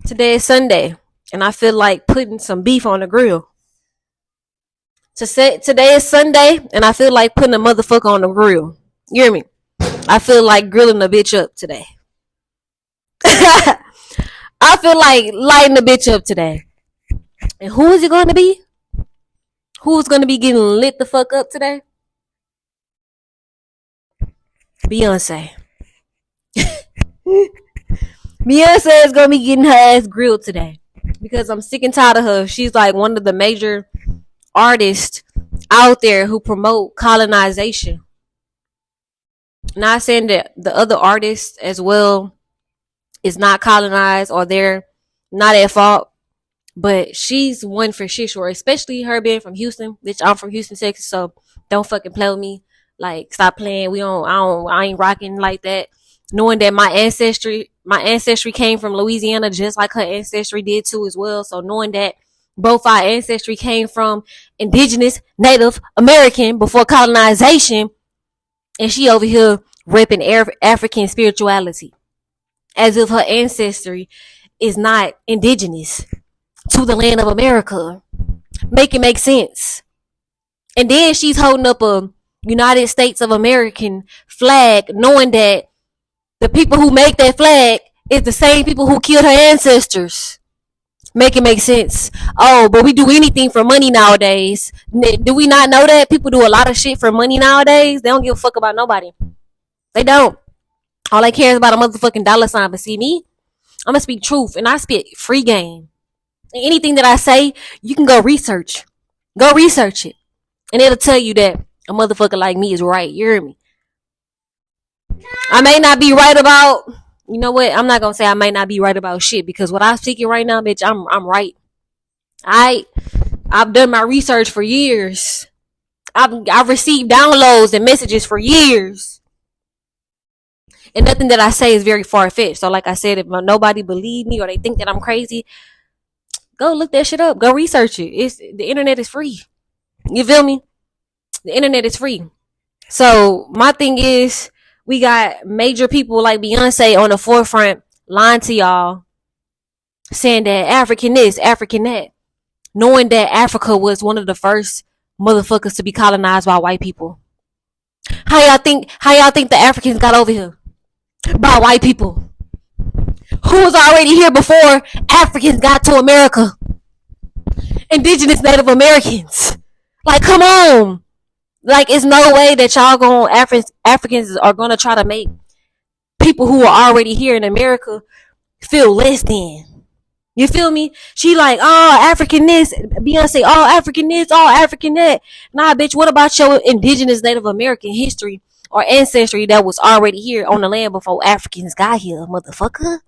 Today is Sunday, and I feel like putting some beef on the grill. Today is Sunday, and I feel like putting a motherfucker on the grill. You hear me? I feel like grilling a bitch up today. I feel like lighting the bitch up today. And who is it going to be? Who's going to be getting lit the fuck up today? Beyonce. Beyonce is going to be getting her ass grilled today because I'm sick and tired of her. She's like one of the major artists out there who promote colonization. Not saying that the other artists as well is not colonized or they're not at fault, but she's one for shit sure. Especially her being from Houston, bitch. I'm from Houston, Texas, so don't fucking play with me. Like, stop playing. I ain't rocking like that. Knowing that my ancestry came from Louisiana, just like her ancestry did too as well. So knowing that both our ancestry came from indigenous Native American before colonization, and she over here repping African spirituality as if her ancestry is not indigenous to the land of America. Make it make sense. And then she's holding up a United States of American flag, knowing that the people who make that flag is the same people who killed her ancestors. Make it make sense. Oh, but we do anything for money nowadays. Do we not know that? People do a lot of shit for money nowadays. They don't give a fuck about nobody. They don't. All they care is about a motherfucking dollar sign. But see me, I'm gonna speak truth and I speak free game. And anything that I say, you can go research. Go research it. And it'll tell you that a motherfucker like me is right. You hear me? I may not be right about, you know what? I'm not gonna say I may not be right about shit because what I'm speaking right now, bitch, I'm right. I've done my research for years. I've received downloads and messages for years. And nothing that I say is very far fetched. So like I said, if nobody believe me or they think that I'm crazy, go look that shit up. Go research it. The internet is free. You feel me? The internet is free. So my thing is, we got major people like Beyonce on the forefront lying to y'all, saying that African this, African that, knowing that Africa was one of the first motherfuckers to be colonized by white people. How y'all think the Africans got over here? By white people. Who was already here before Africans got to America? Indigenous Native Americans. Like, come on. Like, it's no way that y'all Africans are gonna try to make people who are already here in America feel less than. You feel me? She like, oh, African this. Beyonce, oh, African this, oh, African that. Nah, bitch, what about your indigenous Native American history or ancestry that was already here on the land before Africans got here, motherfucker?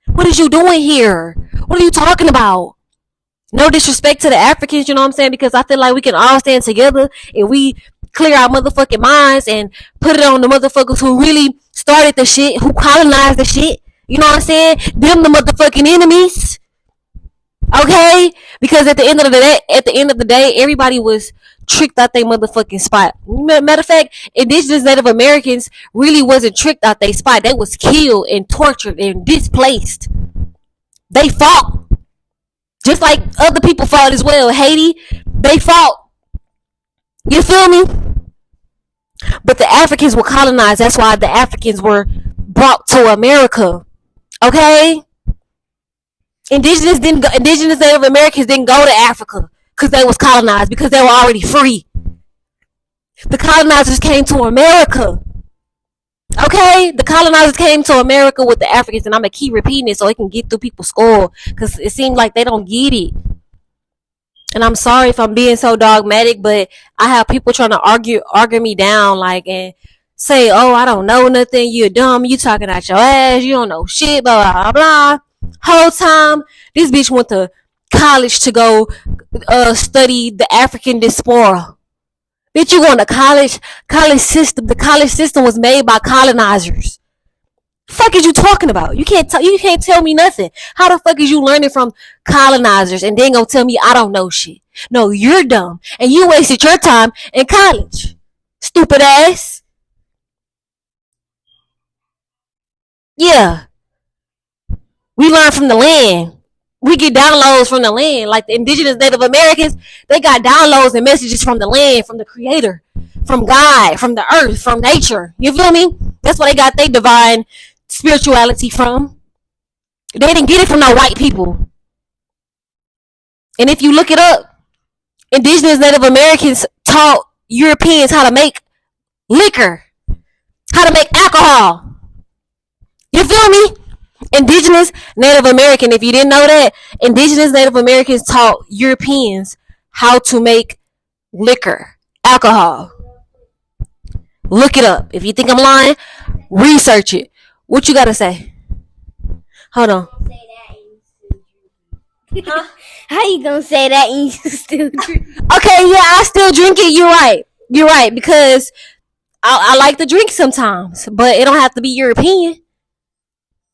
What is you doing here? What are you talking about? No disrespect to the Africans, you know what I'm saying? Because I feel like we can all stand together and we clear our motherfucking minds and put it on the motherfuckers who really started the shit, who colonized the shit. You know what I'm saying? Them the motherfucking enemies. Okay? Because at the end of the day, everybody was tricked out their motherfucking spot. Matter of fact, indigenous Native Americans really wasn't tricked out their spot. They was killed and tortured and displaced. They fought. Just like other people fought as well. Haiti, they fought. You feel me? But the Africans were colonized. That's why the Africans were brought to America. Okay? Indigenous Native Americans didn't go to Africa because they was colonized, because they were already free. The colonizers came to America. Okay? The colonizers came to America with the Africans, and I'm going to keep repeating it so it can get through people's skull, because it seems like they don't get it. And I'm sorry if I'm being so dogmatic, but I have people trying to argue me down, like, and say, oh, I don't know nothing, you're dumb, you talking out your ass, you don't know shit, blah, blah, blah. Whole time, this bitch went to college to go study the African diaspora. Bitch, you going to college system. The college system was made by colonizers. Fuck is you talking about? You can't tell me nothing. How the fuck is you learning from colonizers and then gonna tell me I don't know shit? No, you're dumb and you wasted your time in college. Stupid ass. Yeah. We learn from the land. We get downloads from the land. Like the indigenous Native Americans, they got downloads and messages from the land, from the creator, from God, from the earth, from nature. You feel me? That's where they got their divine spirituality from. They didn't get it from no white people. And if you look it up, indigenous Native Americans taught Europeans how to make liquor, how to make alcohol. You feel me? Indigenous Native American, if you didn't know that, indigenous Native Americans taught Europeans how to make liquor, alcohol. Look it up. If you think I'm lying, research it. What you gotta say? Hold on. Huh? How you gonna say that and you still drink? Okay, yeah, I still drink it. You're right. You're right, because I like to drink sometimes, but it don't have to be European.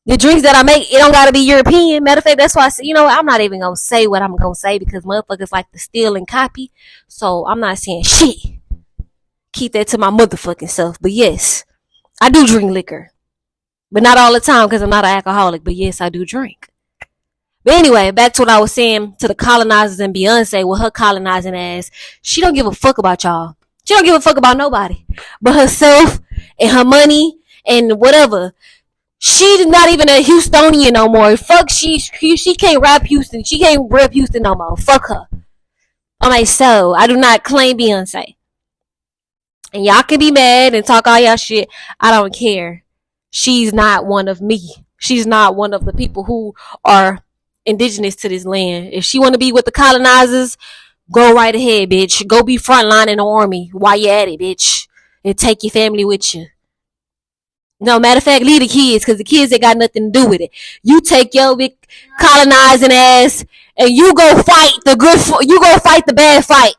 The drinks that I make, it don't gotta be European. Matter of fact, that's why I say, I'm not even gonna say what I'm gonna say because motherfuckers like to steal and copy. So I'm not saying shit. Keep that to my motherfucking self. But yes, I do drink liquor. But not all the time because I'm not an alcoholic. But yes, I do drink. But anyway, back to what I was saying to the colonizers and Beyonce with her colonizing ass. She don't give a fuck about y'all. She don't give a fuck about nobody but herself and her money and whatever. She's not even a Houstonian no more. Fuck, she can't rap Houston. She can't rap Houston no more. Fuck her. I'm like, so I do not claim Beyonce. And y'all can be mad and talk all y'all shit. I don't care. She's not one of me. She's not one of the people who are indigenous to this land. If she want to be with the colonizers, go right ahead, bitch. Go be frontline in the army while you at it, bitch. And take your family with you. No, matter of fact, leave the kids, because the kids ain't got nothing to do with it. You take your big colonizing ass and you go fight the good. You go fight the bad fight,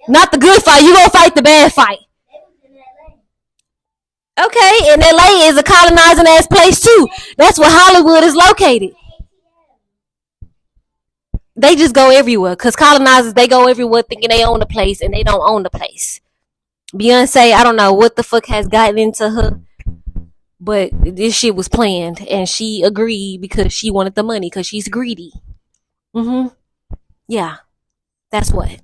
not the good fight. You go fight the bad fight. Okay, and LA is a colonizing ass place too. That's where Hollywood is located. They just go everywhere, because colonizers, they go everywhere thinking they own the place and they don't own the place. Beyonce, I don't know what the fuck has gotten into her. But this shit was planned, and she agreed because she wanted the money, because she's greedy. Yeah, that's what.